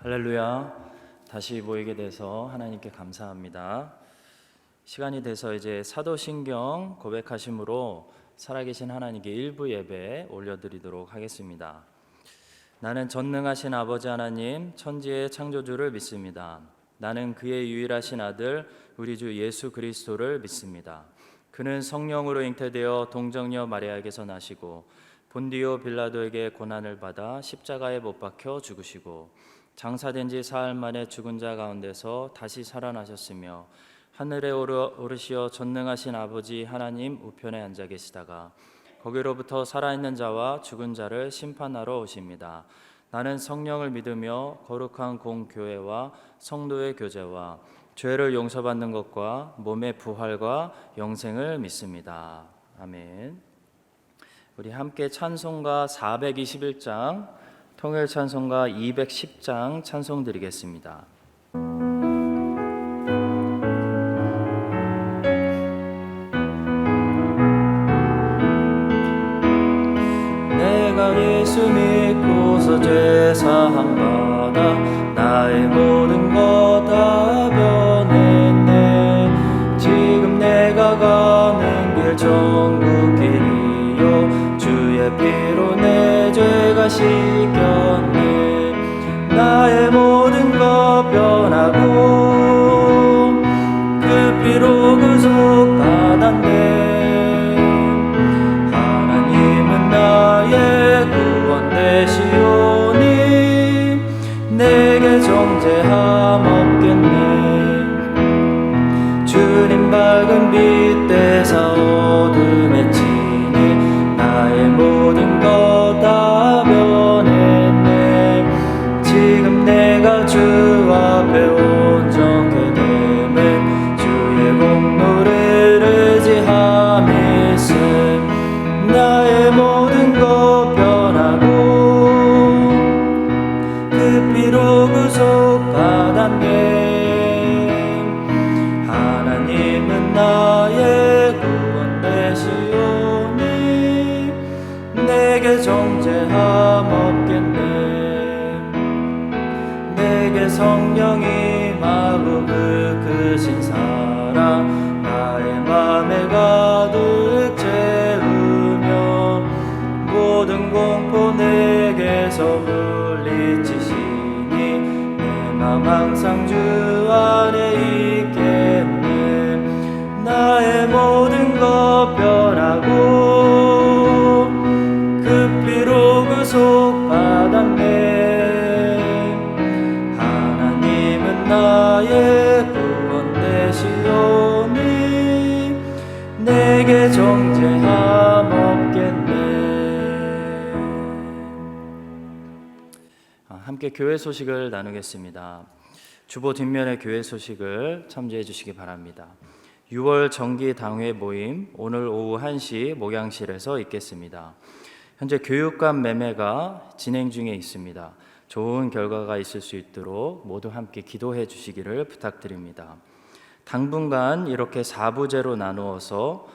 할렐루야. 다시 모이게 돼서 하나님께 감사합니다. 시간이 돼서 이제 사도신경 고백하심으로 살아계신 하나님께 일부 예배 올려드리도록 하겠습니다. 나는 전능하신 아버지 하나님 천지의 창조주를 믿습니다. 나는 그의 유일하신 아들 우리 주 예수 그리스도를 믿습니다. 그는 성령으로 잉태되어 동정녀 마리아에게서 나시고 본디오 빌라도에게 고난을 받아 십자가에 못 박혀 죽으시고 장사된 지 사흘 만에 죽은 자 가운데서 다시 살아나셨으며 하늘에 오르시어 전능하신 아버지 하나님 우편에 앉아 계시다가 거기로부터 살아있는 자와 죽은 자를 심판하러 오십니다. 나는 성령을 믿으며 거룩한 공교회와 성도의 교제와 죄를 용서받는 것과 몸의 부활과 영생을 믿습니다. 아멘. 우리 함께 찬송가 421장 통일 찬송가 210장 찬송 드리겠습니다. 내가 예수 믿고서 죄 사함 받아 나의 모든 것 다 변했네. 지금 내가 가는 길 천국 길이요 주의 피로 내 죄가 씻겼네. 나의 모든 것 변하고 그 피로 구속받았네. 하나님은 나의 구원 되시오니 내게 정죄함 없겠네. 주님 밝은 빛 대사 어둠에 치니 나의 모든 것 다 변했네. 지금 내가 주 앞에 온전케 되면 주의 공로를 의지함일세. 나의 모든 것 변하고 그 피로 구속받았네. 하나님은 나의 구원 되시오니 내게 정죄함 없겠네. 내게 성령이 마구 크신 사랑 나의 맘에 가득 채우며 모든 공포 내게서 물리치시니 내 맘 항상 주 안에 있겠네. 나의 모든 것 변하고 그 피로 구속받았네. 하나님은 나의 구원 되시오니 내게 정죄함 없겠네. 함께 교회 소식을 나누겠습니다. 주보 뒷면의 교회 소식을 참조해 주시기 바랍니다. 6월 정기 당회 모임 오늘 오후 1시 목양실에서 있겠습니다. 현재 교육감 매매가 진행 중에 있습니다. 좋은 결과가 있을 수 있도록 모두 함께 기도해 주시기를 부탁드립니다. 당분간 이렇게 4부제로 나누어서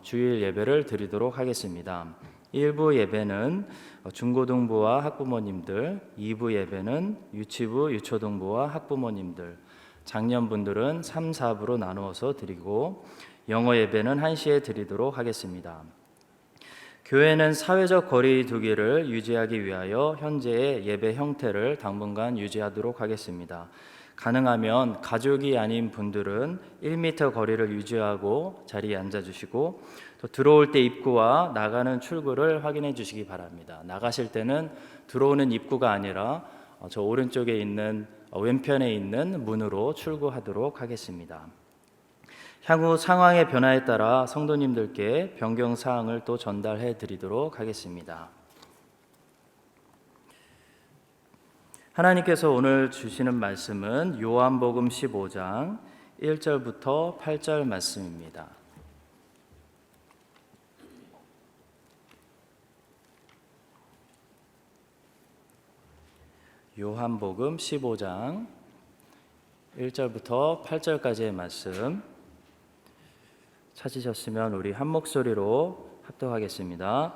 주일 예배를 드리도록 하겠습니다. 1부 예배는 중고등부와 학부모님들, 2부 예배는 유치부, 유초등부와 학부모님들, 장년분들은 3, 4부로 나누어서 드리고 영어 예배는 1시에 드리도록 하겠습니다. 교회는 사회적 거리 두기를 유지하기 위하여 현재의 예배 형태를 당분간 유지하도록 하겠습니다. 가능하면 가족이 아닌 분들은 1m 거리를 유지하고 자리에 앉아주시고 또 들어올 때 입구와 나가는 출구를 확인해 주시기 바랍니다. 나가실 때는 들어오는 입구가 아니라 저 오른쪽에 있는 왼편에 있는 문으로 출구하도록 하겠습니다. 향후 상황의 변화에 따라 성도님들께 변경 사항을 또 전달해 드리도록 하겠습니다. 하나님께서 오늘 주시는 말씀은 요한복음 15장 1절부터 8절 말씀입니다. 요한복음 15장 1절부터 8절까지의 말씀 찾으셨으면 우리 한 목소리로 합독하겠습니다.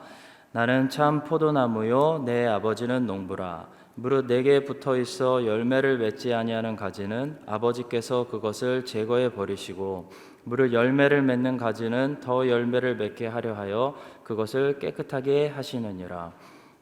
나는 참 포도나무요 내 아버지는 농부라. 무릇 내게 붙어 있어 열매를 맺지 아니하는 가지는 아버지께서 그것을 제거해 버리시고 무릇 열매를 맺는 가지는 더 열매를 맺게 하려 하여 그것을 깨끗하게 하시느니라.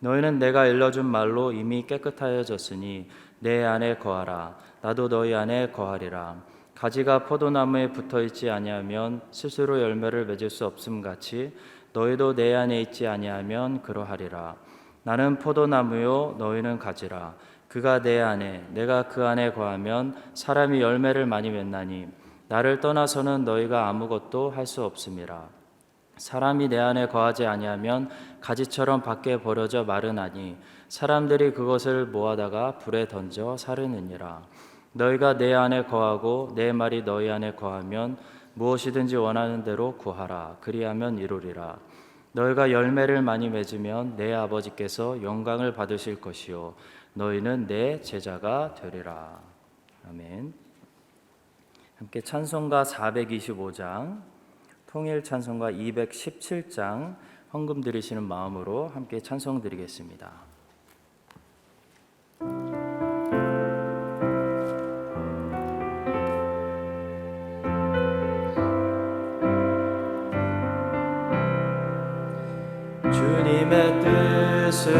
너희는 내가 일러준 말로 이미 깨끗하여졌으니 내 안에 거하라. 나도 너희 안에 거하리라. 가지가 포도나무에 붙어 있지 아니하면 스스로 열매를 맺을 수 없음 같이 너희도 내 안에 있지 아니하면 그러하리라. 나는 포도나무요 너희는 가지라. 그가 내 안에 내가 그 안에 거하면 사람이 열매를 많이 맺나니 나를 떠나서는 너희가 아무것도 할 수 없음이라. 사람이 내 안에 거하지 아니하면 가지처럼 밖에 버려져 마르나니 사람들이 그것을 모아다가 불에 던져 사르느니라. 너희가 내 안에 거하고 내 말이 너희 안에 거하면 무엇이든지 원하는 대로 구하라. 그리하면 이루리라. 너희가 열매를 많이 맺으면 내 아버지께서 영광을 받으실 것이요 너희는 내 제자가 되리라. 아멘. 함께 찬송가 425장, 통일 찬송가 217장 헌금 드리시는 마음으로 함께 찬송 드리겠습니다. 주님의 뜻을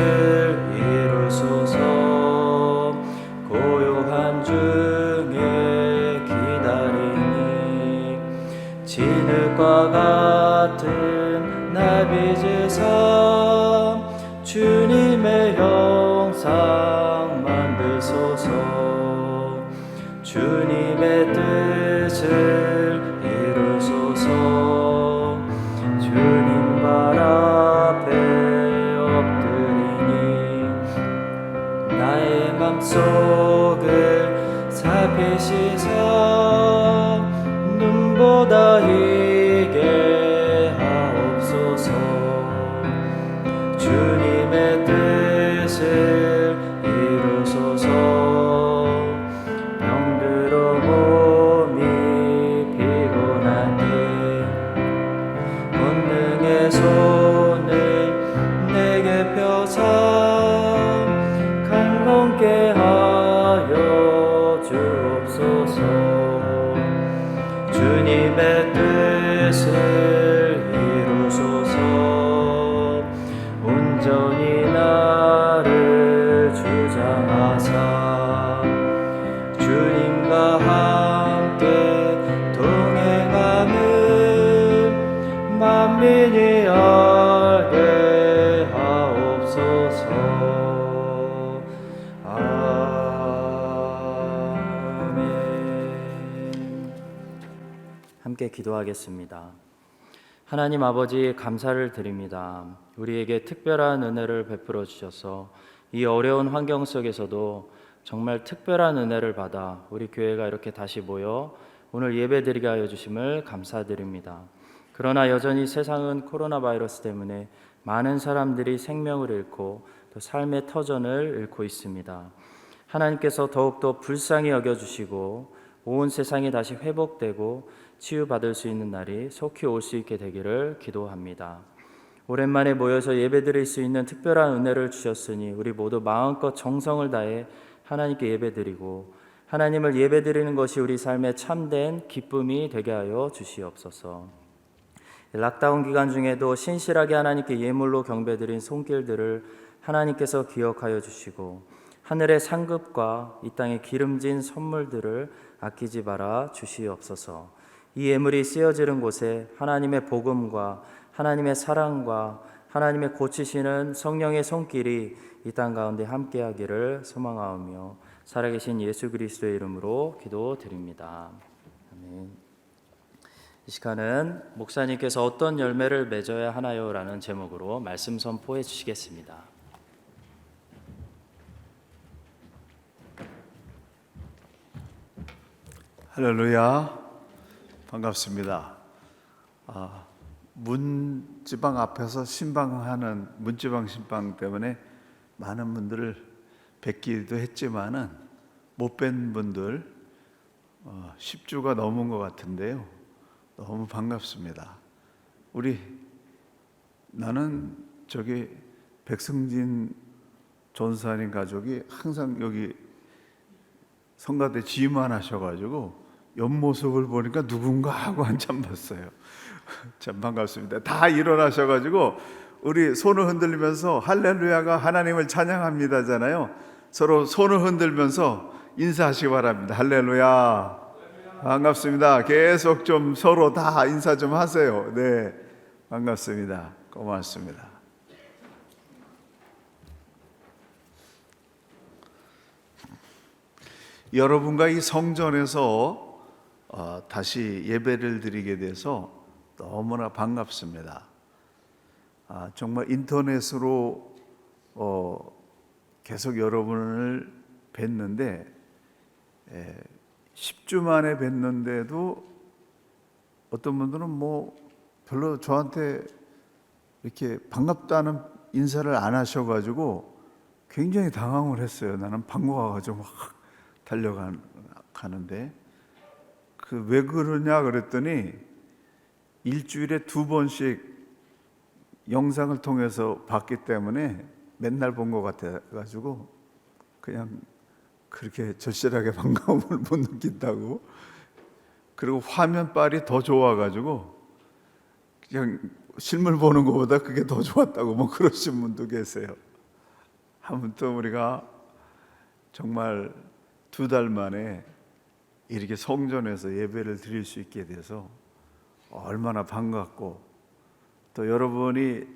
이루소서. 고요한 중에 기다리니 진흙과 같은 나비지사 주님의 형상 만드소서. 주님의 뜻을 이루소서. 주님 발 앞에 엎드리니 나의 맘속을 살피시사 눈보다 희게 하옵소서. 주님의 뜻을 이루소서. 병들어 몸이 피곤한데 권능의 손을 내게 펴사 강건케 하여 주옵소서. 주님의 뜻을 이루소서. 온전히 나를 주장하사 주님과 함께 동행함을 만민이 알게 하옵소서. 아멘. 함께 기도하겠습니다. 하나님 아버지, 감사를 드립니다. 우리에게 특별한 은혜를 베풀어 주셔서 이 어려운 환경 속에서도 정말 특별한 은혜를 받아 우리 교회가 이렇게 다시 모여 오늘 예배드리게 하여 주심을 감사드립니다. 그러나 여전히 세상은 코로나 바이러스 때문에 많은 사람들이 생명을 잃고 또 삶의 터전을 잃고 있습니다. 하나님께서 더욱더 불쌍히 여겨주시고 온 세상이 다시 회복되고 치유받을 수 있는 날이 속히 올 수 있게 되기를 기도합니다. 오랜만에 모여서 예배드릴 수 있는 특별한 은혜를 주셨으니 우리 모두 마음껏 정성을 다해 하나님께 예배드리고 하나님을 예배드리는 것이 우리 삶의 참된 기쁨이 되게 하여 주시옵소서. 락다운 기간 중에도 신실하게 하나님께 예물로 경배드린 손길들을 하나님께서 기억하여 주시고 하늘의 상급과 이 땅의 기름진 선물들을 아끼지 말아 주시옵소서. 이 예물이 쓰여지는 곳에 하나님의 복음과 하나님의 사랑과 하나님의 고치시는 성령의 손길이 이 땅 가운데 함께하기를 소망하오며 살아계신 예수 그리스도의 이름으로 기도드립니다. 아멘. 이 시간은 목사님께서 어떤 열매를 맺어야 하나요? 라는 제목으로 말씀 선포해 주시겠습니다. 할렐루야, 반갑습니다. 문지방 앞에서 신방하는 문지방 신방 때문에 많은 분들을 뵙기도 했지만은 못 뵌 분들 10주가 넘은 것 같은데요. 너무 반갑습니다. 나는 백승진 전사님 가족이 항상 여기 성가대 지휘만 하셔가지고 옆모습을 보니까 누군가 하고 한참 봤어요. 참 반갑습니다. 다 일어나셔가지고 우리 손을 흔들면서 할렐루야가 하나님을 찬양합니다잖아요. 서로 손을 흔들면서 인사하시기 바랍니다. 할렐루야, 반갑습니다. 계속 좀 서로 다 인사 좀 하세요. 네, 반갑습니다. 고맙습니다. 여러분과 이 성전에서 다시 예배를 드리게 돼서 너무나 반갑습니다. 정말 인터넷으로 계속 여러분을 뵀는데 10주 만에 뵀는데도 어떤 분들은 뭐 별로 저한테 이렇게 반갑다는 인사를 안 하셔가지고 굉장히 당황을 했어요. 나는 반가워가지고 막 달려가는데 왜 그러냐 그랬더니 일주일에 2번씩 영상을 통해서 봤기 때문에 맨날 본 것 같아가지고 그냥 그렇게 절실하게 반가움을 못 느낀다고. 그리고 화면빨이 더 좋아가지고 그냥 실물 보는 것보다 그게 더 좋았다고 뭐 그러신 분도 계세요. 아무튼 우리가 정말 2달 만에 이렇게 성전에서 예배를 드릴 수 있게 돼서 얼마나 반갑고, 또 여러분이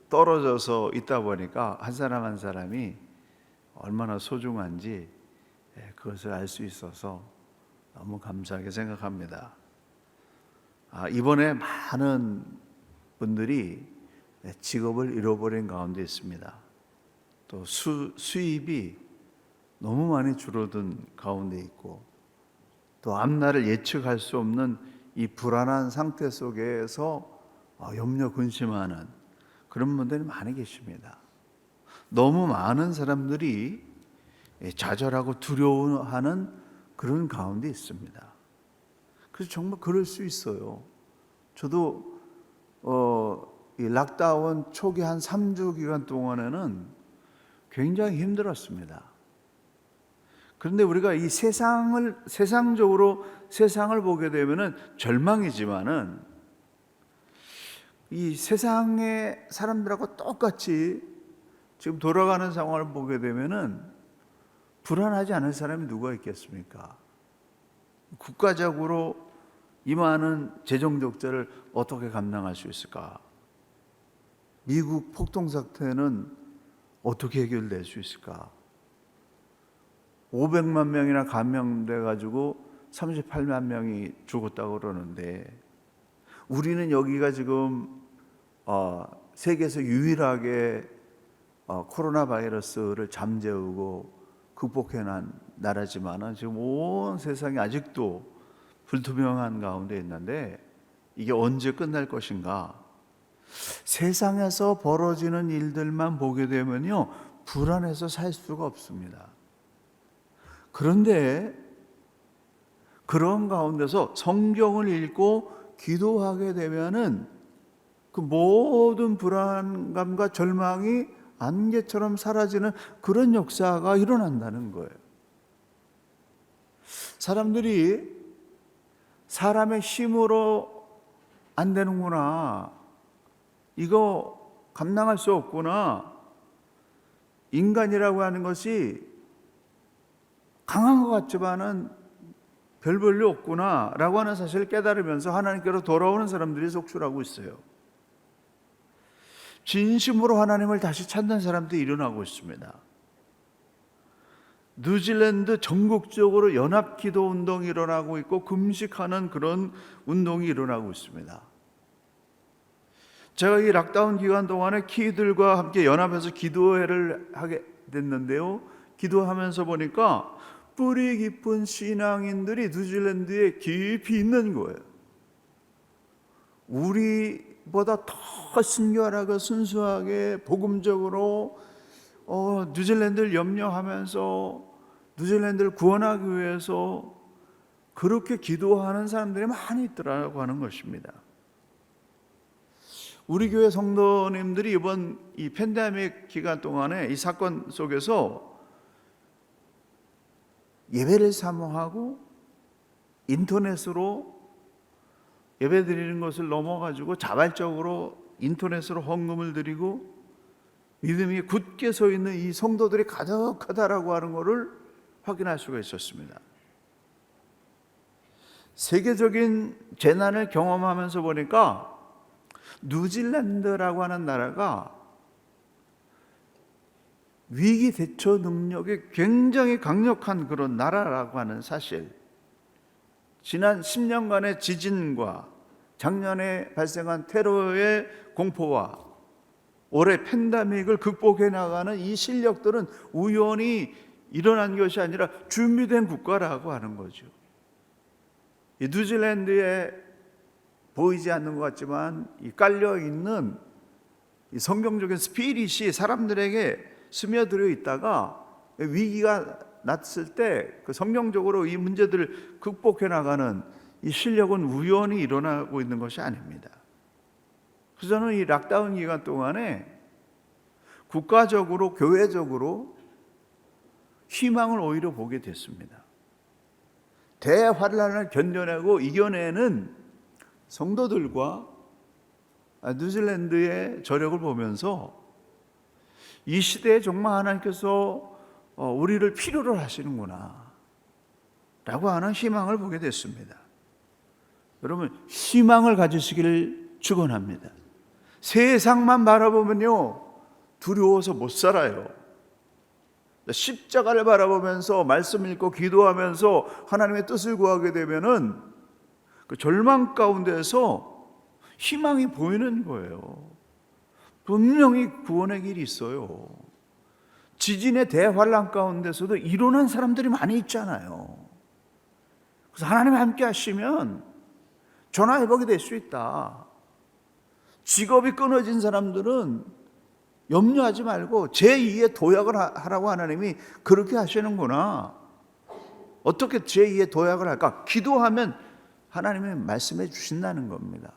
떨어져서 있다 보니까 한 사람 한 사람이 얼마나 소중한지 그것을 알 수 있어서 너무 감사하게 생각합니다. 이번에 많은 분들이 직업을 잃어버린 가운데 있습니다. 또 수입이 너무 많이 줄어든 가운데 있고, 또 앞날을 예측할 수 없는 이 불안한 상태 속에서 염려 근심하는 그런 분들이 많이 계십니다. 너무 많은 사람들이 좌절하고 두려워하는 그런 가운데 있습니다. 그래서 정말 그럴 수 있어요. 저도 이 락다운 초기 한 3주 기간 동안에는 굉장히 힘들었습니다. 그런데 우리가 이 세상적으로 세상을 보게 되면은 절망이지만은 이 세상의 사람들하고 똑같이 지금 돌아가는 상황을 보게 되면은 불안하지 않을 사람이 누가 있겠습니까? 국가적으로 이 많은 재정 적자를 어떻게 감당할 수 있을까? 미국 폭동 사태는 어떻게 해결될 수 있을까? 500만 명이나 감염돼 가지고 38만 명이 죽었다고 그러는데, 우리는 여기가 지금 세계에서 유일하게 코로나 바이러스를 잠재우고 극복해낸 나라지만은 지금 온 세상이 아직도 불투명한 가운데 있는데 이게 언제 끝날 것인가? 세상에서 벌어지는 일들만 보게 되면요, 불안해서 살 수가 없습니다. 그런데 그런 가운데서 성경을 읽고 기도하게 되면은 그 모든 불안감과 절망이 안개처럼 사라지는 그런 역사가 일어난다는 거예요. 사람들이 사람의 힘으로 안 되는구나, 이거 감당할 수 없구나, 인간이라고 하는 것이 강한 것 같지만은 별 볼일 없구나 라고 하는 사실을 깨달으면서 하나님께로 돌아오는 사람들이 속출하고 있어요. 진심으로 하나님을 다시 찾는 사람들이 일어나고 있습니다. 뉴질랜드 전국적으로 연합기도 운동이 일어나고 있고 금식하는 그런 운동이 일어나고 있습니다. 제가 이 락다운 기간 동안에 키들과 함께 연합해서 기도회를 하게 됐는데요, 기도하면서 보니까 뿌리 깊은 신앙인들이 뉴질랜드에 깊이 있는 거예요. 우리보다 더 순결하고 순수하게 복음적으로 뉴질랜드를 염려하면서 뉴질랜드를 구원하기 위해서 그렇게 기도하는 사람들이 많이 있더라고 하는 것입니다. 우리 교회 성도님들이 이번 이 팬데믹 기간 동안에 이 사건 속에서 예배를 사모하고 인터넷으로 예배 드리는 것을 넘어가지고 자발적으로 인터넷으로 헌금을 드리고 믿음이 굳게 서 있는 이 성도들이 가득하다라고 하는 것을 확인할 수가 있었습니다. 세계적인 재난을 경험하면서 보니까 뉴질랜드라고 하는 나라가 위기 대처 능력이 굉장히 강력한 그런 나라라고 하는 사실, 지난 10년간의 지진과 작년에 발생한 테러의 공포와 올해 팬데믹을 극복해 나가는 이 실력들은 우연히 일어난 것이 아니라 준비된 국가라고 하는 거죠. 이 뉴질랜드에 보이지 않는 것 같지만 이 깔려 있는 이 성경적인 스피릿이 사람들에게 스며들어 있다가 위기가 났을 때 그 성경적으로 이 문제들을 극복해 나가는 이 실력은 우연히 일어나고 있는 것이 아닙니다. 그래서 저는 이 락다운 기간 동안에 국가적으로 교회적으로 희망을 오히려 보게 됐습니다. 대환란을 견뎌내고 이겨내는 성도들과 뉴질랜드의 저력을 보면서 이 시대에 정말 하나님께서 우리를 필요로 하시는구나 라고 하는 희망을 보게 됐습니다. 여러분, 희망을 가지시기를 축원합니다. 세상만 바라보면요 두려워서 못 살아요. 십자가를 바라보면서 말씀 읽고 기도하면서 하나님의 뜻을 구하게 되면은 그 절망 가운데서 희망이 보이는 거예요. 분명히 구원의 길이 있어요. 지진의 대환란 가운데서도 일어난 사람들이 많이 있잖아요. 그래서 하나님이 함께 하시면 전화회복이 될 수 있다. 직업이 끊어진 사람들은 염려하지 말고 제2의 도약을 하라고 하나님이 그렇게 하시는구나. 어떻게 제2의 도약을 할까? 기도하면 하나님이 말씀해 주신다는 겁니다.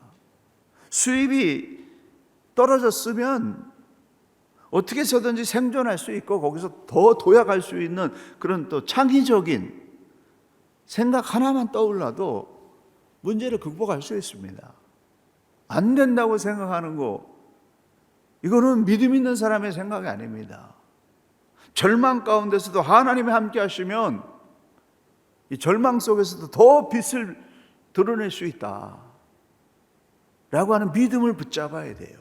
수입이 떨어졌으면 어떻게 해서든지 생존할 수 있고 거기서 더 도약할 수 있는 그런 또 창의적인 생각 하나만 떠올라도 문제를 극복할 수 있습니다. 안 된다고 생각하는 거, 이거는 믿음 있는 사람의 생각이 아닙니다. 절망 가운데서도 하나님이 함께 하시면 이 절망 속에서도 더 빛을 드러낼 수 있다 라고 하는 믿음을 붙잡아야 돼요.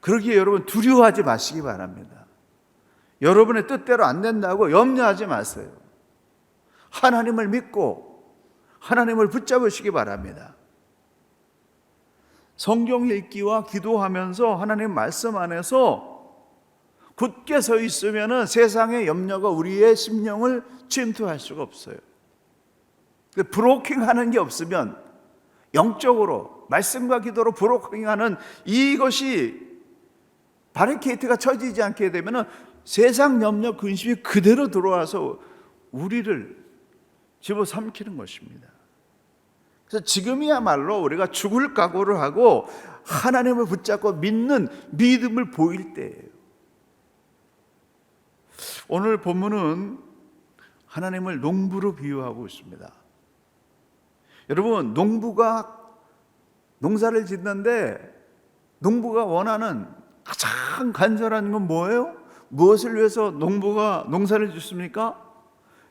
그러기에 여러분 두려워하지 마시기 바랍니다. 여러분의 뜻대로 안 된다고 염려하지 마세요. 하나님을 믿고 하나님을 붙잡으시기 바랍니다. 성경 읽기와 기도하면서 하나님 말씀 안에서 굳게 서 있으면 세상의 염려가 우리의 심령을 침투할 수가 없어요. 브로킹하는 게 없으면, 영적으로 말씀과 기도로 브로킹하는 이것이 바리케이트가 쳐지지 않게 되면 세상 염려 근심이 그대로 들어와서 우리를 집어삼키는 것입니다. 그래서 지금이야말로 우리가 죽을 각오를 하고 하나님을 붙잡고 믿는 믿음을 보일 때예요. 오늘 본문은 하나님을 농부로 비유하고 있습니다. 여러분, 농부가 농사를 짓는데 농부가 원하는 가장 간절한 건 뭐예요? 무엇을 위해서 농부가 농사를 짓습니까?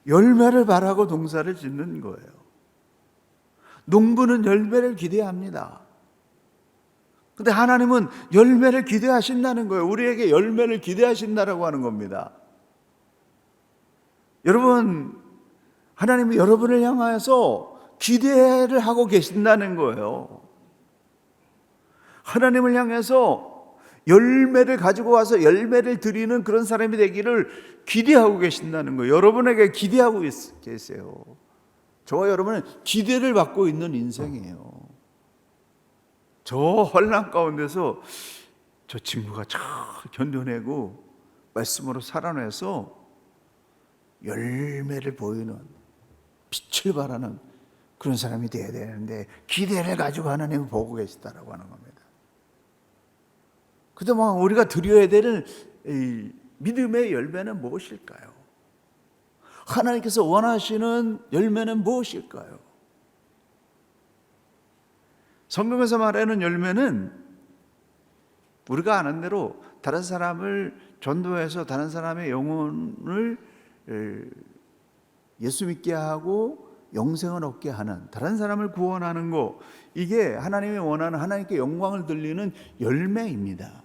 열매를 바라고 농사를 짓는 거예요. 농부는 열매를 기대합니다. 근데 하나님은 열매를 기대하신다는 거예요. 우리에게 열매를 기대하신다라고 하는 겁니다. 여러분, 하나님이 여러분을 향하여서 기대를 하고 계신다는 거예요. 하나님을 향해서 열매를 가지고 와서 열매를 드리는 그런 사람이 되기를 기대하고 계신다는 거예요. 여러분에게 기대하고 계세요. 저와 여러분은 기대를 받고 있는 인생이에요. 저 혼란 가운데서 저 친구가 잘 견뎌내고 말씀으로 살아내서 열매를 보이는, 빛을 발하는 그런 사람이 돼야 되는데 기대를 가지고 하나님을 보고 계시다라고 하는 겁니다. 그동안 우리가 드려야 되는 이 믿음의 열매는 무엇일까요? 하나님께서 원하시는 열매는 무엇일까요? 성경에서 말하는 열매는 우리가 아는 대로 다른 사람을 전도해서 다른 사람의 영혼을 예수 믿게 하고 영생을 얻게 하는, 다른 사람을 구원하는 것, 이게 하나님이 원하는 하나님께 영광을 돌리는 열매입니다.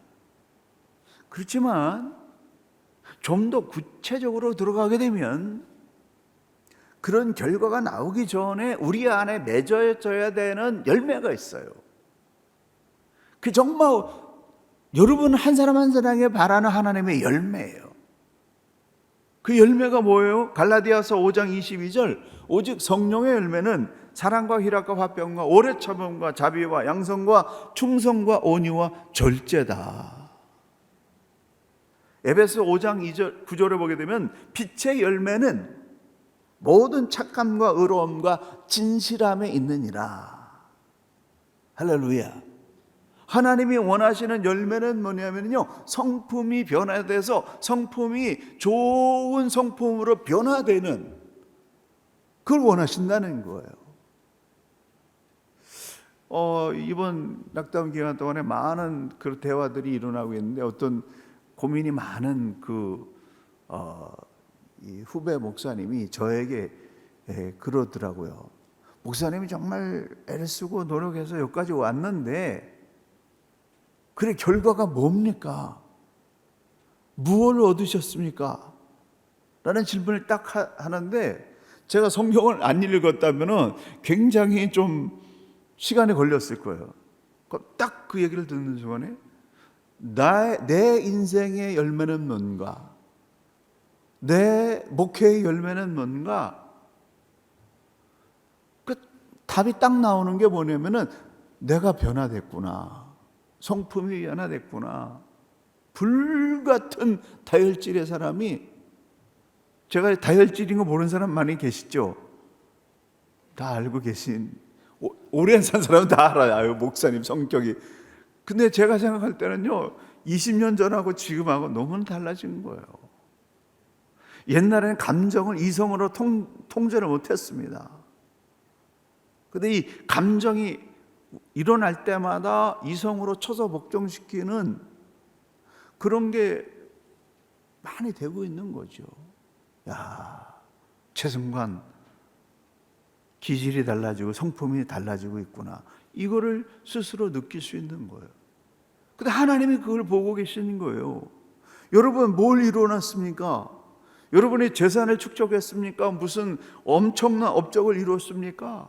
그렇지만 좀 더 구체적으로 들어가게 되면 그런 결과가 나오기 전에 우리 안에 맺어져야 되는 열매가 있어요. 그 정말 여러분 한 사람 한 사람에게 바라는 하나님의 열매예요. 그 열매가 뭐예요? 갈라디아서 5장 22절, 오직 성령의 열매는 사랑과 희락과 화평과 오래 참음과 자비와 양성과 충성과 온유와 절제다. 에베소 5장 2절 9절에 보게 되면 빛의 열매는 모든 착함과 의로움과 진실함에 있느니라. 할렐루야. 하나님이 원하시는 열매는 뭐냐면요, 성품이 변화돼서 성품이 좋은 성품으로 변화되는, 그걸 원하신다는 거예요. 이번 락다운 기간 동안에 많은 그 대화들이 일어나고 있는데, 어떤 고민이 많은 이 후배 목사님이 저에게 그러더라고요. 목사님이 정말 애를 쓰고 노력해서 여기까지 왔는데 그래 결과가 뭡니까? 무엇을 얻으셨습니까? 라는 질문을 딱 하는데, 제가 성경을 안 읽었다면 굉장히 좀 시간이 걸렸을 거예요. 딱 그 얘기를 듣는 순간에 내 인생의 열매는 뭔가, 내 목회의 열매는 뭔가, 그 답이 딱 나오는 게 뭐냐면은 내가 변화됐구나, 성품이 변화됐구나. 불같은 다혈질의 사람이, 제가 다혈질인 거 모르는 사람 많이 계시죠? 다 알고 계신, 오래 산 사람은 다 알아요, 목사님 성격이. 근데 제가 생각할 때는요, 20년 전하고 지금하고 너무 달라진 거예요. 옛날에는 감정을 이성으로 통제를 못했습니다. 근데 이 감정이 일어날 때마다 이성으로 쳐서 복종시키는 그런 게 많이 되고 있는 거죠. 야, 최승관 기질이 달라지고 성품이 달라지고 있구나, 이거를 스스로 느낄 수 있는 거예요. 근데 하나님이 그걸 보고 계시는 거예요. 여러분 뭘 이루어놨습니까? 여러분이 재산을 축적했습니까? 무슨 엄청난 업적을 이루었습니까?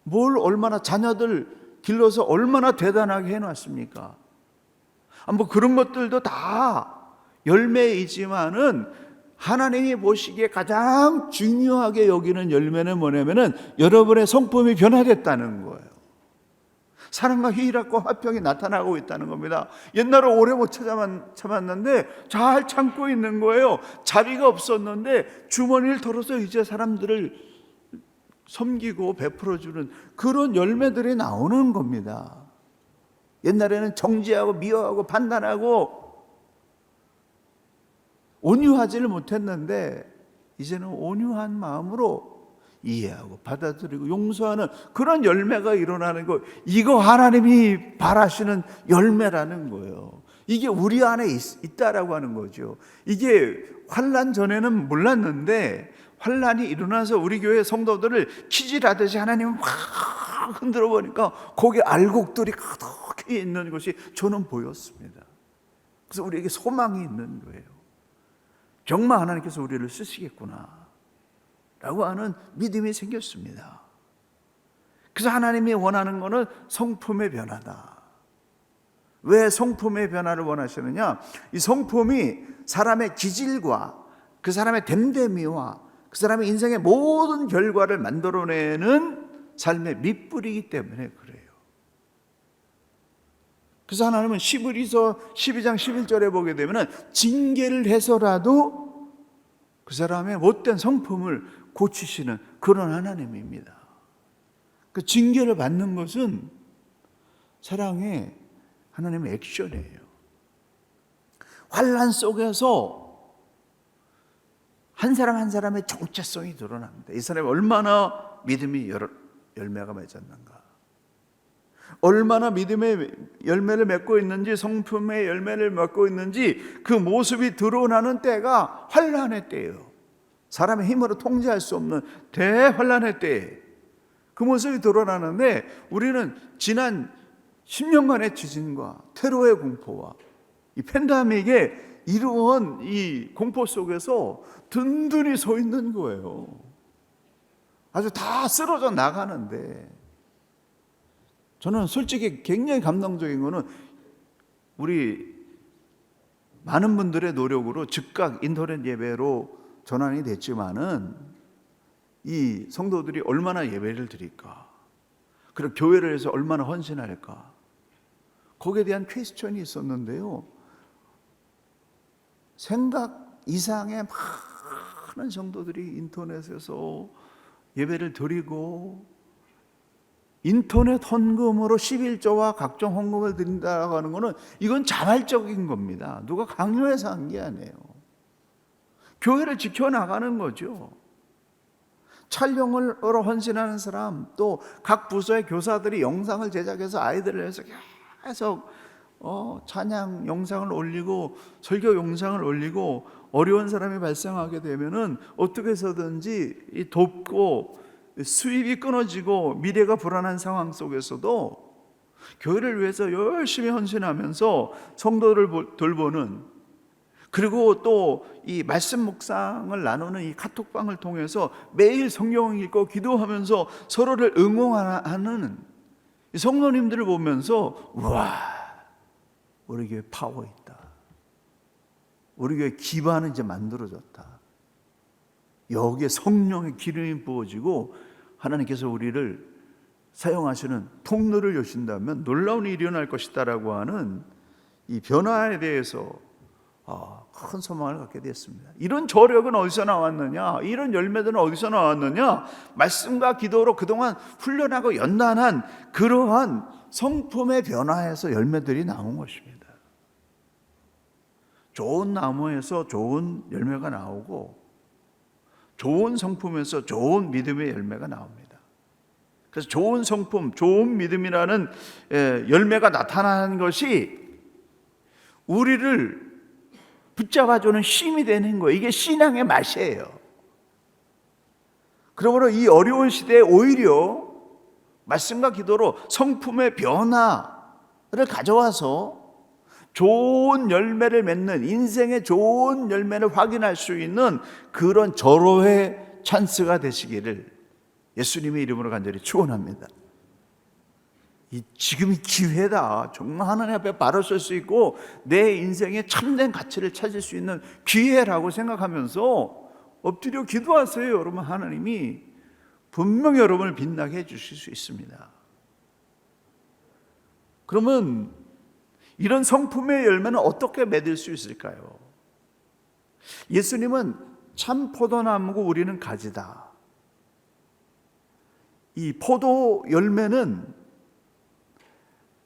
뭘 얼마나 자녀들 길러서 얼마나 대단하게 해놨습니까? 뭐 그런 것들도 다 열매이지만은 하나님이 보시기에 가장 중요하게 여기는 열매는 뭐냐면은 여러분의 성품이 변화됐다는 거예요. 사랑과 희락과 화평이 나타나고 있다는 겁니다. 옛날에 오래 못 참았는데 잘 참고 있는 거예요. 자비가 없었는데 주머니를 털어서 이제 사람들을 섬기고 베풀어주는 그런 열매들이 나오는 겁니다. 옛날에는 정죄하고 미워하고 판단하고 온유하지를 못했는데 이제는 온유한 마음으로 이해하고 받아들이고 용서하는 그런 열매가 일어나는 거, 이거 하나님이 바라시는 열매라는 거예요. 이게 우리 안에 있다라고 하는 거죠. 이게 환난 전에는 몰랐는데 환난이 일어나서 우리 교회 성도들을 키질하듯이 하나님은 확 흔들어 보니까 거기에 알곡들이 가득히 있는 것이 저는 보였습니다. 그래서 우리에게 소망이 있는 거예요. 정말 하나님께서 우리를 쓰시겠구나 라고 하는 믿음이 생겼습니다. 그래서 하나님이 원하는 것은 성품의 변화다. 왜 성품의 변화를 원하시느냐? 이 성품이 사람의 기질과 그 사람의 됨됨이와 그 사람의 인생의 모든 결과를 만들어내는 삶의 밑뿌리이기 때문에 그래요. 그래서 하나님은 히브리서 12장 11절에 보게 되면 징계를 해서라도 그 사람의 못된 성품을 고치시는 그런 하나님입니다. 그 징계를 받는 것은 사랑의 하나님의 액션이에요. 환난 속에서 한 사람 한 사람의 정체성이 드러납니다. 이 사람이 얼마나 믿음이 열매가 맺었는가, 얼마나 믿음의 열매를 맺고 있는지, 성품의 열매를 맺고 있는지 그 모습이 드러나는 때가 환난의 때예요. 사람의 힘으로 통제할 수 없는 대환난의 때에 그 모습이 드러나는데, 우리는 지난 10년간의 지진과 테러의 공포와 이 팬데믹에 이루어온 이 공포 속에서 든든히 서 있는 거예요. 아주 다 쓰러져 나가는데, 저는 솔직히 굉장히 감동적인 거는 우리 많은 분들의 노력으로 즉각 인터넷 예배로 전환이 됐지만은 이 성도들이 얼마나 예배를 드릴까, 그리고 교회를 해서 얼마나 헌신할까, 거기에 대한 퀘스천이 있었는데요, 생각 이상의 많은 성도들이 인터넷에서 예배를 드리고, 인터넷 헌금으로 11조와 각종 헌금을 드린다고 하는 것은 이건 자발적인 겁니다. 누가 강요해서 한 게 아니에요. 교회를 지켜나가는 거죠. 촬영으로 헌신하는 사람, 또 각 부서의 교사들이 영상을 제작해서 아이들을 해서 계속 찬양 영상을 올리고 설교 영상을 올리고, 어려운 사람이 발생하게 되면은 어떻게 해서든지 돕고, 수입이 끊어지고 미래가 불안한 상황 속에서도 교회를 위해서 열심히 헌신하면서 성도를 돌보는, 그리고 또 이 말씀 묵상을 나누는 이 카톡방을 통해서 매일 성경을 읽고 기도하면서 서로를 응원하는 성도님들을 보면서, 와, 우리 교회 파워 있다, 우리 교회 기반은 이제 만들어졌다, 여기에 성령의 기름이 부어지고 하나님께서 우리를 사용하시는 통로를 여신다면 놀라운 일이 일어날 것이다라고 하는 이 변화에 대해서 큰 소망을 갖게 됐습니다. 이런 저력은 어디서 나왔느냐, 이런 열매들은 어디서 나왔느냐, 말씀과 기도로 그동안 훈련하고 연단한 그러한 성품의 변화에서 열매들이 나온 것입니다. 좋은 나무에서 좋은 열매가 나오고, 좋은 성품에서 좋은 믿음의 열매가 나옵니다. 그래서 좋은 성품, 좋은 믿음이라는 열매가 나타나는 것이 우리를 붙잡아주는 힘이 되는 거예요. 이게 신앙의 맛이에요. 그러므로 이 어려운 시대에 오히려 말씀과 기도로 성품의 변화를 가져와서 좋은 열매를 맺는, 인생의 좋은 열매를 확인할 수 있는 그런 절호의 찬스가 되시기를 예수님의 이름으로 간절히 축원합니다. 지금이 기회다. 정말 하나님 앞에 바로 설 수 있고 내 인생의 참된 가치를 찾을 수 있는 기회라고 생각하면서 엎드려 기도하세요. 여러분, 하나님이 분명히 여러분을 빛나게 해주실 수 있습니다. 그러면 이런 성품의 열매는 어떻게 맺을 수 있을까요? 예수님은 참 포도나무고 우리는 가지다. 이 포도 열매는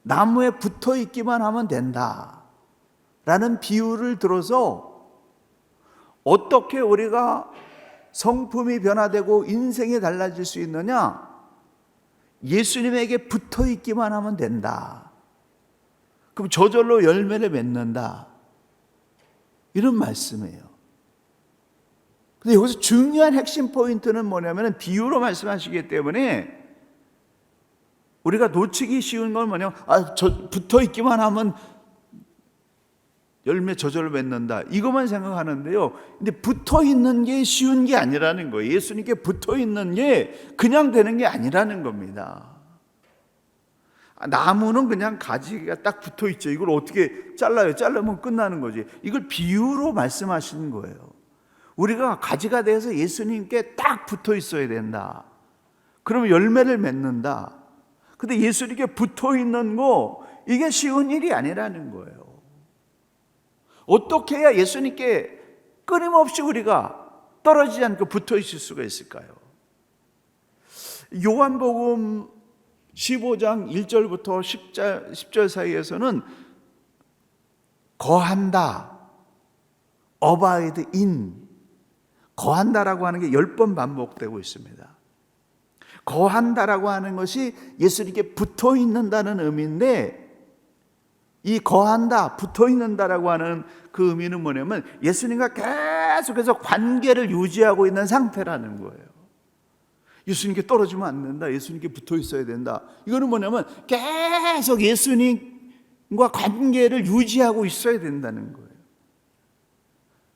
나무에 붙어 있기만 하면 된다 라는 비유를 들어서 어떻게 우리가 성품이 변화되고 인생이 달라질 수 있느냐? 예수님에게 붙어 있기만 하면 된다. 그럼 저절로 열매를 맺는다, 이런 말씀이에요. 근데 여기서 중요한 핵심 포인트는 뭐냐면 비유로 말씀하시기 때문에 우리가 놓치기 쉬운 건 뭐냐면 붙어 있기만 하면 열매 저절로 맺는다, 이것만 생각하는데요. 근데 붙어 있는 게 쉬운 게 아니라는 거예요. 예수님께 붙어 있는 게 그냥 되는 게 아니라는 겁니다. 나무는 그냥 가지가 딱 붙어 있죠. 이걸 어떻게 잘라요? 자르면 끝나는 거지. 이걸 비유로 말씀하시는 거예요. 우리가 가지가 돼서 예수님께 딱 붙어 있어야 된다. 그러면 열매를 맺는다. 근데 예수님께 붙어 있는 거, 이게 쉬운 일이 아니라는 거예요. 어떻게 해야 예수님께 끊임없이 우리가 떨어지지 않고 붙어 있을 수가 있을까요? 요한복음 15장 1절부터 10절 사이에서는 거한다, abide in, 거한다라고 하는 게 10번 반복되고 있습니다. 거한다라고 하는 것이 예수님께 붙어 있는다는 의미인데, 이 거한다, 붙어 있는다라고 하는 그 의미는 뭐냐면 예수님과 계속해서 관계를 유지하고 있는 상태라는 거예요. 예수님께 떨어지면 안 된다, 예수님께 붙어 있어야 된다. 이거는 뭐냐면 계속 예수님과 관계를 유지하고 있어야 된다는 거예요.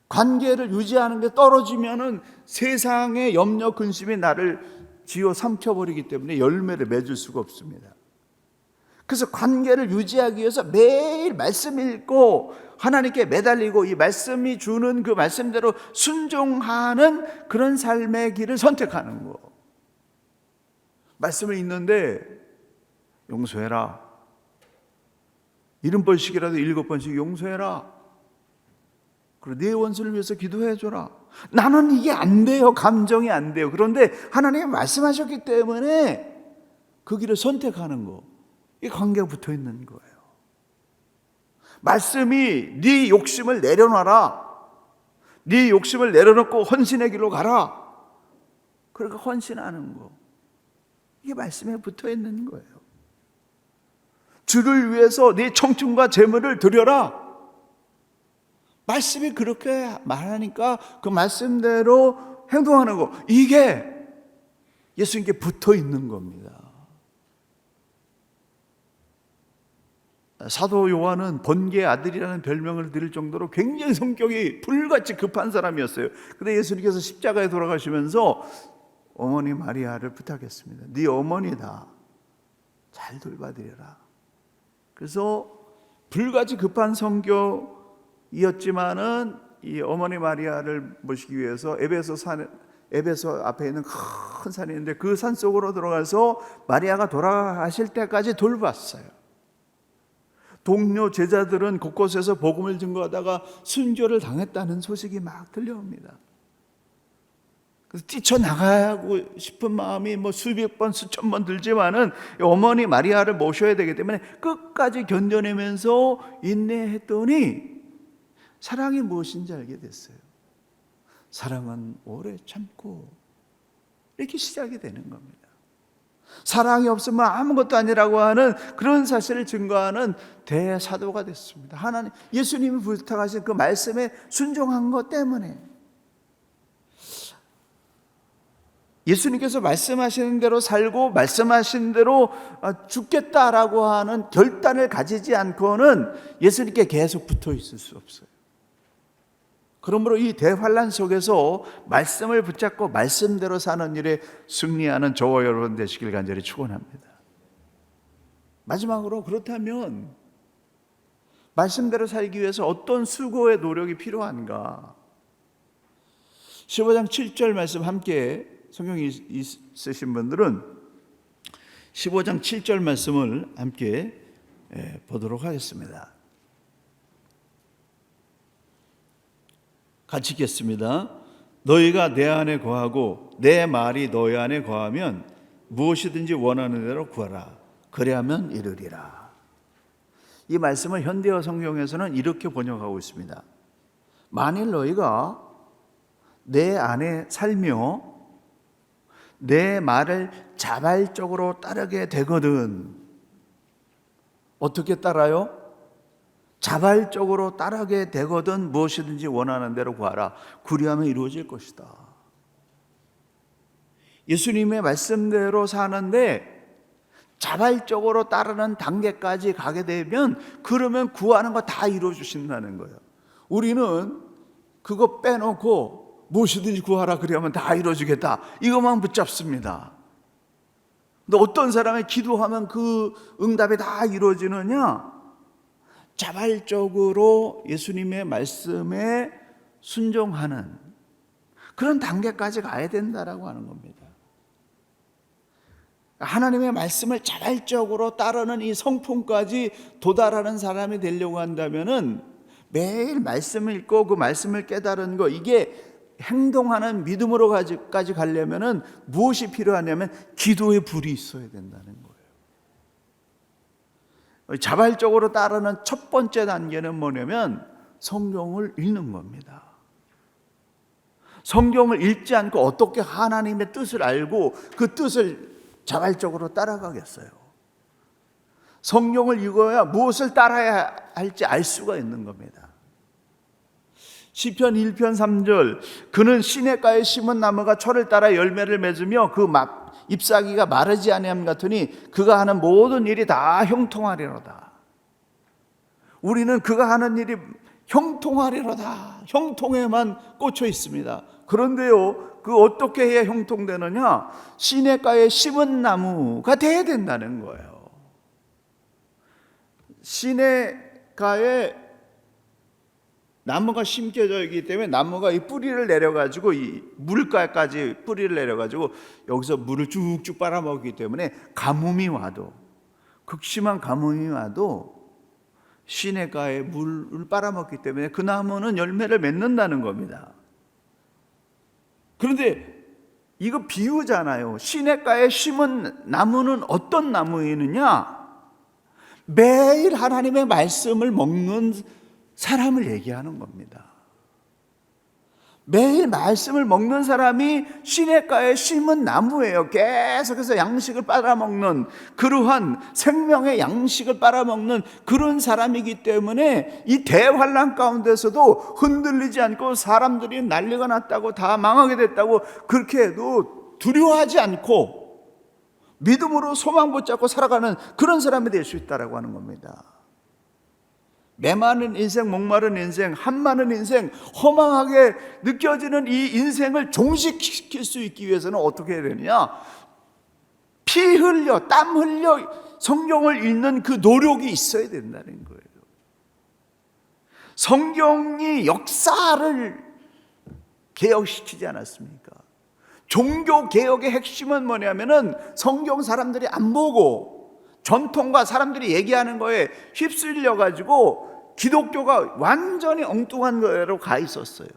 관계를 유지하는 게 떨어지면은 세상의 염려 근심이 나를 쥐어 삼켜버리기 때문에 열매를 맺을 수가 없습니다. 그래서 관계를 유지하기 위해서 매일 말씀 읽고 하나님께 매달리고 이 말씀이 주는 그 말씀대로 순종하는 그런 삶의 길을 선택하는 거. 말씀을 읽는데 용서해라, 70번씩이라도 7번씩 용서해라, 그리고 내 원수를 위해서 기도해줘라. 나는 이게 안 돼요. 감정이 안 돼요. 그런데 하나님이 말씀하셨기 때문에 그 길을 선택하는 거, 이 관계가 붙어 있는 거예요. 말씀이 네 욕심을 내려놔라, 네 욕심을 내려놓고 헌신의 길로 가라, 그러니까 헌신하는 거, 이게 말씀에 붙어 있는 거예요. 주를 위해서 네 청춘과 재물을 드려라, 말씀이 그렇게 말하니까 그 말씀대로 행동하는 거, 이게 예수님께 붙어 있는 겁니다. 사도 요한은 번개의 아들이라는 별명을 드릴 정도로 굉장히 성격이 불같이 급한 사람이었어요. 그런데 예수님께서 십자가에 돌아가시면서 어머니 마리아를 부탁했습니다. 네 어머니다, 잘 돌봐드려라. 그래서 불같이 급한 성격이었지만은 이 어머니 마리아를 모시기 위해서 에베소 앞에 있는 큰 산이 있는데 그 산 속으로 들어가서 마리아가 돌아가실 때까지 돌봤어요. 동료 제자들은 곳곳에서 복음을 증거하다가 순교를 당했다는 소식이 막 들려옵니다. 그래서 뛰쳐나가고 싶은 마음이 수백 번, 수천 번 들지만은 어머니 마리아를 모셔야 되기 때문에 끝까지 견뎌내면서 인내했더니 사랑이 무엇인지 알게 됐어요. 사랑은 오래 참고, 이렇게 시작이 되는 겁니다. 사랑이 없으면 아무것도 아니라고 하는 그런 사실을 증거하는 대사도가 됐습니다. 하나님, 예수님이 부탁하신 그 말씀에 순종한 것 때문에, 예수님께서 말씀하시는 대로 살고 말씀하신 대로 죽겠다라고 하는 결단을 가지지 않고는 예수님께 계속 붙어 있을 수 없어요. 그러므로 이 대환란 속에서 말씀을 붙잡고 말씀대로 사는 일에 승리하는 저와 여러분 되시길 간절히 축원합니다. 마지막으로, 그렇다면 말씀대로 살기 위해서 어떤 수고의 노력이 필요한가? 15장 7절 말씀 함께, 성경이 있으신 분들은 15장 7절 말씀을 함께 보도록 하겠습니다. 같이 읽겠습니다. 너희가 내 안에 거하고 내 말이 너희 안에 거하면 무엇이든지 원하는 대로 구하라. 그리하면 이루리라. 이 말씀을 현대어 성경에서는 이렇게 번역하고 있습니다. 만일 너희가 내 안에 살며 내 말을 자발적으로 따르게 되거든. 어떻게 따라요? 자발적으로 따르게 되거든 무엇이든지 원하는 대로 구하라. 그리하면 이루어질 것이다. 예수님의 말씀대로 사는데 자발적으로 따르는 단계까지 가게 되면, 그러면 구하는 거 다 이루어 주신다는 거예요. 우리는 그거 빼놓고 무엇이든지 구하라 그러면 다 이루어지겠다, 이것만 붙잡습니다. 근데 어떤 사람이 기도하면 그 응답이 다 이루어지느냐? 자발적으로 예수님의 말씀에 순종하는 그런 단계까지 가야 된다라고 하는 겁니다. 하나님의 말씀을 자발적으로 따르는 이 성품까지 도달하는 사람이 되려고 한다면은 매일 말씀을 읽고 그 말씀을 깨달은 거, 이게 행동하는 믿음으로까지 가려면은 무엇이 필요하냐면 기도의 불이 있어야 된다는 거예요. 자발적으로 따르는 첫 번째 단계는 뭐냐면 성경을 읽는 겁니다. 성경을 읽지 않고 어떻게 하나님의 뜻을 알고 그 뜻을 자발적으로 따라가겠어요? 성경을 읽어야 무엇을 따라야 할지 알 수가 있는 겁니다. 시편 1편 3절, 그는 시냇가에 심은 나무가 철을 따라 열매를 맺으며 그 잎사귀가 마르지 아니함 같으니 그가 하는 모든 일이 다 형통하리로다. 우리는 그가 하는 일이 형통하리로다, 형통에만 꽂혀 있습니다. 그런데요, 그 어떻게 해야 형통되느냐? 시냇가에 심은 나무가 돼야 된다는 거예요. 시냇가에 나무가 심겨져 있기 때문에 나무가 이 뿌리를 내려가지고 이 물가까지 뿌리를 내려가지고 여기서 물을 쭉쭉 빨아먹기 때문에 가뭄이 와도, 극심한 가뭄이 와도 시냇가에 물을 빨아먹기 때문에 그 나무는 열매를 맺는다는 겁니다. 그런데 이거 비유잖아요. 시냇가에 심은 나무는 어떤 나무이느냐? 매일 하나님의 말씀을 먹는 사람을 얘기하는 겁니다. 매일 말씀을 먹는 사람이 시냇가에 심은 나무예요. 계속해서 양식을 빨아먹는, 그러한 생명의 양식을 빨아먹는 그런 사람이기 때문에 이 대환란 가운데서도 흔들리지 않고 사람들이 난리가 났다고 다 망하게 됐다고 그렇게 해도 두려워하지 않고 믿음으로 소망 붙잡고 살아가는 그런 사람이 될 수 있다고 하는 겁니다. 메마른 인생, 목마른 인생, 한마른 인생, 허망하게 느껴지는 이 인생을 종식시킬 수 있기 위해서는 어떻게 해야 되느냐? 피 흘려, 땀 흘려 성경을 읽는 그 노력이 있어야 된다는 거예요. 성경이 역사를 개혁시키지 않았습니까? 종교 개혁의 핵심은 뭐냐면은 성경 사람들이 안 보고 전통과 사람들이 얘기하는 거에 휩쓸려 가지고 기독교가 완전히 엉뚱한 거로 가 있었어요.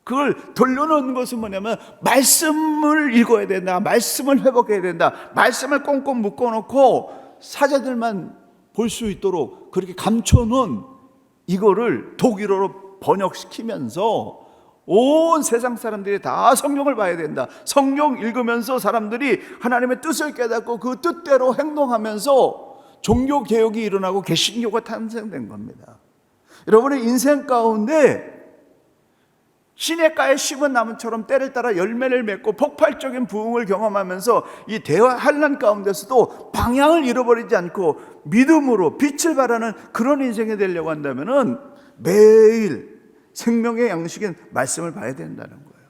그걸 돌려놓은 것은 뭐냐면 말씀을 읽어야 된다, 말씀을 회복해야 된다, 말씀을 꽁꽁 묶어놓고 사제들만 볼 수 있도록 그렇게 감춰놓은 이거를 독일어로 번역시키면서 온 세상 사람들이 다 성경을 봐야 된다. 성경 읽으면서 사람들이 하나님의 뜻을 깨닫고 그 뜻대로 행동하면서 종교개혁이 일어나고 개신교가 탄생된 겁니다. 여러분의 인생 가운데 시냇가에 심은 나무처럼 때를 따라 열매를 맺고 폭발적인 부흥을 경험하면서 이 대환란 가운데서도 방향을 잃어버리지 않고 믿음으로 빛을 발하는 그런 인생이 되려고 한다면은 매일 생명의 양식인 말씀을 봐야 된다는 거예요.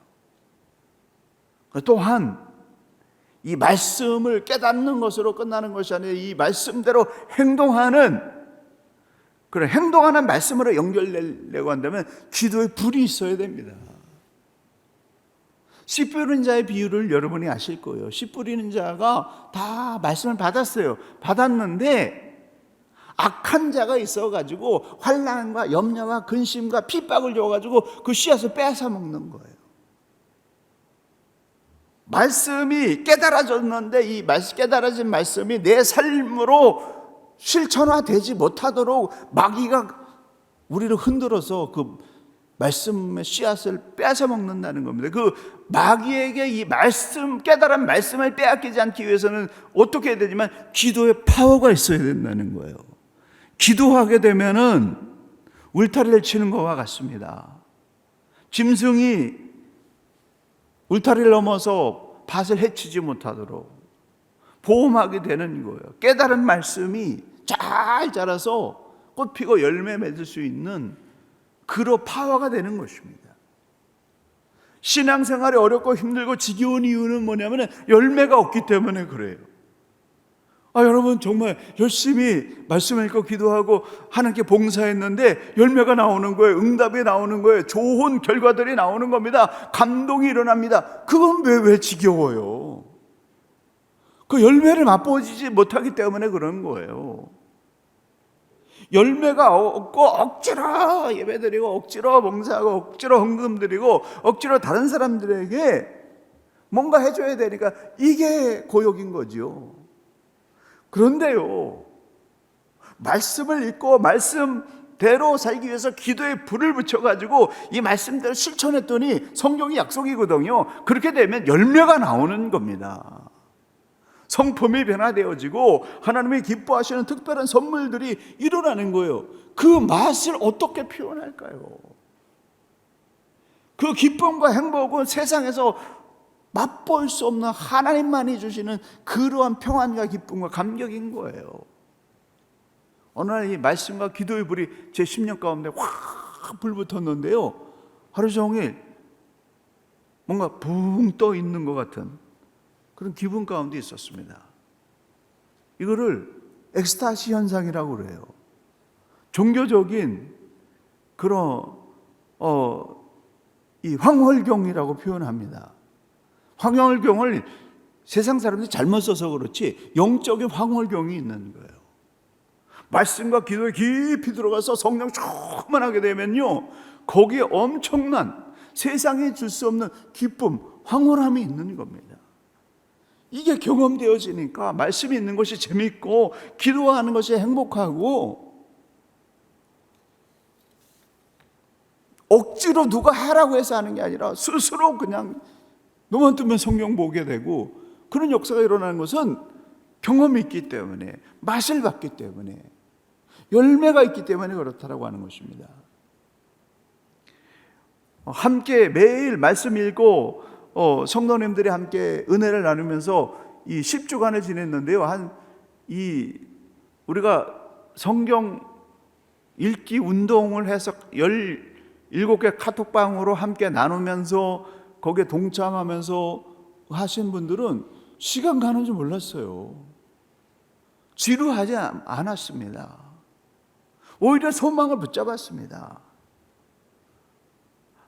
또한 이 말씀을 깨닫는 것으로 끝나는 것이 아니라 이 말씀대로 행동하는, 그런 행동하는 말씀으로 연결되려고 한다면 기도에 불이 있어야 됩니다. 씨 뿌리는 자의 비유를 여러분이 아실 거예요. 씨 뿌리는 자가 다 말씀을 받았어요. 받았는데 악한 자가 있어가지고 환난과 염려와 근심과 핍박을 줘가지고 그 씨앗을 빼앗아 먹는 거예요. 말씀이 깨달아졌는데 이 깨달아진 말씀이 내 삶으로 실천화되지 못하도록 마귀가 우리를 흔들어서 그 말씀의 씨앗을 빼앗아 먹는다는 겁니다. 그 마귀에게 이 말씀, 깨달은 말씀을 빼앗기지 않기 위해서는 어떻게 해야 되지만 기도의 파워가 있어야 된다는 거예요. 기도하게 되면은 울타리를 치는 것과 같습니다. 짐승이 울타리를 넘어서 밭을 해치지 못하도록 보호하게 되는 거예요. 깨달은 말씀이 잘 자라서 꽃 피고 열매 맺을 수 있는 그런 파워가 되는 것입니다. 신앙생활이 어렵고 힘들고 지겨운 이유는 뭐냐면 열매가 없기 때문에 그래요. 여러분 정말 열심히 말씀 읽고 기도하고 하나님께 봉사했는데 열매가 나오는 거예요. 응답이 나오는 거예요. 좋은 결과들이 나오는 겁니다. 감동이 일어납니다. 그건 왜 지겨워요? 그 열매를 맛보지 못하기 때문에 그런 거예요. 열매가 없고 억지로 예배드리고 억지로 봉사하고 억지로 헌금 드리고 억지로 다른 사람들에게 뭔가 해줘야 되니까 이게 고역인 거죠. 그런데요, 말씀을 읽고 말씀대로 살기 위해서 기도에 불을 붙여가지고 이 말씀대로 실천했더니 성경이 약속이거든요. 그렇게 되면 열매가 나오는 겁니다. 성품이 변화되어지고 하나님이 기뻐하시는 특별한 선물들이 일어나는 거예요. 그 맛을 어떻게 표현할까요? 그 기쁨과 행복은 세상에서 맛볼 수 없는 하나님만이 주시는 그러한 평안과 기쁨과 감격인 거예요. 어느 날 이 말씀과 기도의 불이 제 심령 가운데 확 불붙었는데요, 하루 종일 뭔가 붕 떠 있는 것 같은 그런 기분 가운데 있었습니다. 이거를 엑스타시 현상이라고 그래요. 종교적인 그런 이 황홀경이라고 표현합니다. 황홀경을 세상 사람들이 잘못 써서 그렇지 영적인 황홀경이 있는 거예요. 말씀과 기도에 깊이 들어가서 성령 충만하게 되면요, 거기에 엄청난 세상에 줄 수 없는 기쁨, 황홀함이 있는 겁니다. 이게 경험되어지니까 말씀이 있는 것이 재밌고 기도하는 것이 행복하고, 억지로 누가 하라고 해서 하는 게 아니라 스스로 그냥 눈만 뜨면 성경 보게 되고, 그런 역사가 일어나는 것은 경험이 있기 때문에, 맛을 봤기 때문에, 열매가 있기 때문에 그렇다라고 하는 것입니다. 함께 매일 말씀 읽고 성도님들이 함께 은혜를 나누면서 이 10주간을 지냈는데요, 우리가 성경 읽기 운동을 해서 17개 카톡방으로 함께 나누면서 거기에 동참하면서 하신 분들은 시간 가는 줄 몰랐어요. 지루하지 않았습니다. 오히려 소망을 붙잡았습니다.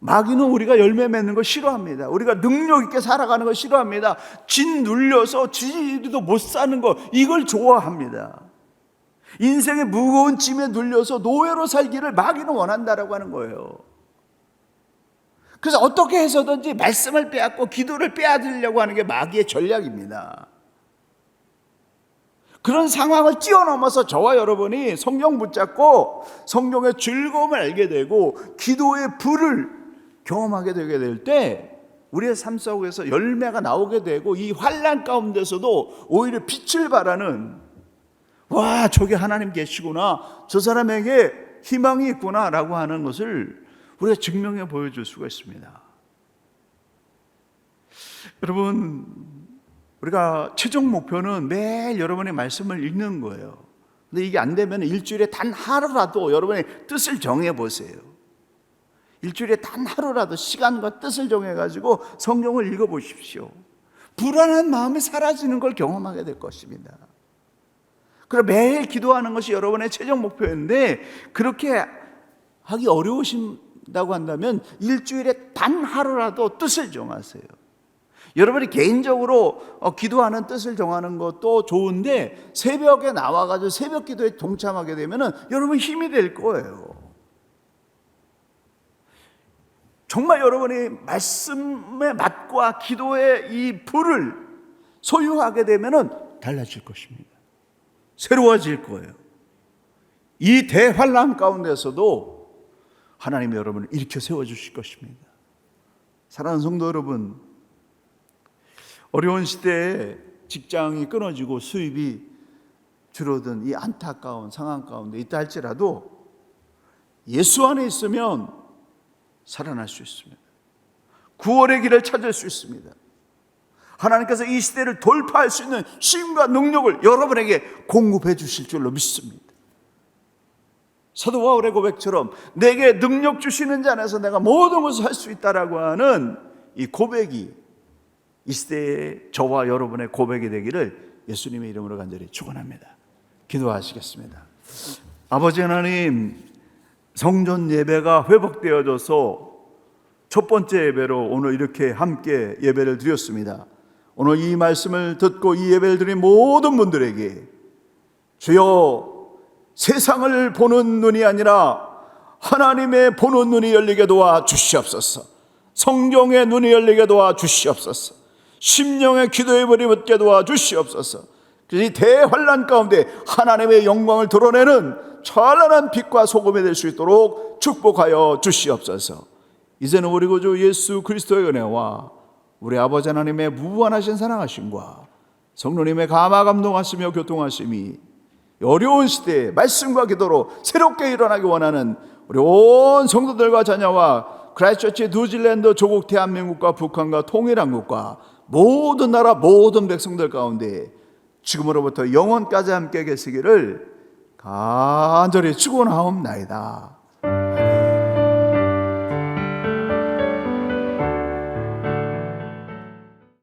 마귀는 우리가 열매 맺는 거 싫어합니다. 우리가 능력 있게 살아가는 거 싫어합니다. 진 눌려서 지도 못 사는 거, 이걸 좋아합니다. 인생의 무거운 짐에 눌려서 노예로 살기를 마귀는 원한다라고 하는 거예요. 그래서 어떻게 해서든지 말씀을 빼앗고 기도를 빼앗으려고 하는 게 마귀의 전략입니다. 그런 상황을 뛰어넘어서 저와 여러분이 성경 붙잡고 성경의 즐거움을 알게 되고 기도의 불을 경험하게 되게 될 때, 우리의 삶 속에서 열매가 나오게 되고, 이 환난 가운데서도 오히려 빛을 발하는, 와, 저기 하나님 계시구나, 저 사람에게 희망이 있구나 라고 하는 것을 우리가 증명해 보여줄 수가 있습니다. 여러분, 우리가 최종 목표는 매일 여러분의 말씀을 읽는 거예요. 근데 이게 안 되면 일주일에 단 하루라도 여러분의 뜻을 정해 보세요. 일주일에 단 하루라도 시간과 뜻을 정해가지고 성경을 읽어보십시오. 불안한 마음이 사라지는 걸 경험하게 될 것입니다. 그럼 매일 기도하는 것이 여러분의 최종 목표인데, 그렇게 하기 어려우신다고 한다면 일주일에 단 하루라도 뜻을 정하세요. 여러분이 개인적으로 기도하는 뜻을 정하는 것도 좋은데, 새벽에 나와가지고 새벽 기도에 동참하게 되면 여러분 힘이 될 거예요. 정말 여러분이 말씀의 맛과 기도의 이 불을 소유하게 되면 달라질 것입니다. 새로워질 거예요. 이 대환란 가운데서도 하나님이 여러분을 일으켜 세워주실 것입니다. 사랑하는 성도 여러분, 어려운 시대에 직장이 끊어지고 수입이 줄어든 이 안타까운 상황 가운데 있다 할지라도 예수 안에 있으면 살아날 수 있습니다. 구원의 길을 찾을 수 있습니다. 하나님께서 이 시대를 돌파할 수 있는 힘과 능력을 여러분에게 공급해 주실 줄로 믿습니다. 사도 바울의 고백처럼 내게 능력 주시는 자 안에서 내가 모든 것을 할 수 있다라고 하는 이 고백이 이 시대의 저와 여러분의 고백이 되기를 예수님의 이름으로 간절히 축원합니다. 기도하시겠습니다. 아버지 하나님, 성전 예배가 회복되어져서 첫 번째 예배로 오늘 이렇게 함께 예배를 드렸습니다. 오늘 이 말씀을 듣고 이 예배를 드린 모든 분들에게 주여, 세상을 보는 눈이 아니라 하나님의 보는 눈이 열리게 도와 주시옵소서. 성경의 눈이 열리게 도와 주시옵소서. 심령의 기도의 불이 붙게 도와 주시옵소서. 그래서 이 대환란 가운데 하나님의 영광을 드러내는 찬란한 빛과 소금이 될 수 있도록 축복하여 주시옵소서. 이제는 우리 구주 예수 그리스도의 은혜와 우리 아버지 하나님의 무한하신 사랑하심과 성령님의 감화 감동하시며 교통하심이 어려운 시대에 말씀과 기도로 새롭게 일어나기 원하는 우리 온 성도들과 자녀와 크라이스트처치 뉴질랜드 조국 대한민국과 북한과 통일한국과 모든 나라 모든 백성들 가운데 지금으로부터 영원까지 함께 계시기를 간절히 축원하옵나이다.